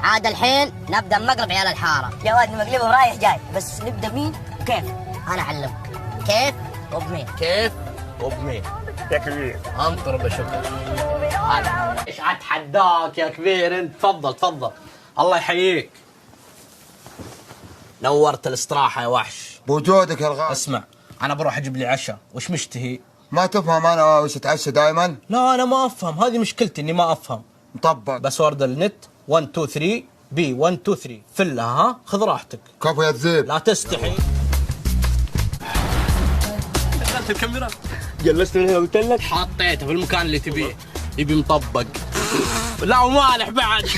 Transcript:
عاد الحين نبدا مقلب عيال الحاره. يا واد مقلبه رايح جاي، بس نبدا مين وكيف؟ انا اعلمك كيف وبمين. كيف وبمين يا كبير. انطر بشوفك. ايش اتحداك يا كبير انت. تفضل تفضل. الله يحييك. نورت الاستراحه يا وحش. بوجودك يا الغالي. اسمع، انا بروح اجيب لي عشاء. وش مشتهي؟ ما تفهم انا وش اتعشى دائما؟ لا انا ما افهم، هذه مشكلتي اني ما افهم. مطبق. بس ورد النت 1 2 3 بي 1 2 3 فلها. ها خذ راحتك. كفو يا تزيب. لا تستحي. شغلت الكاميرا. جلست من هنا قلت لك حطيته في المكان اللي تبيه. يبي مطبق. لا ومالح بعد.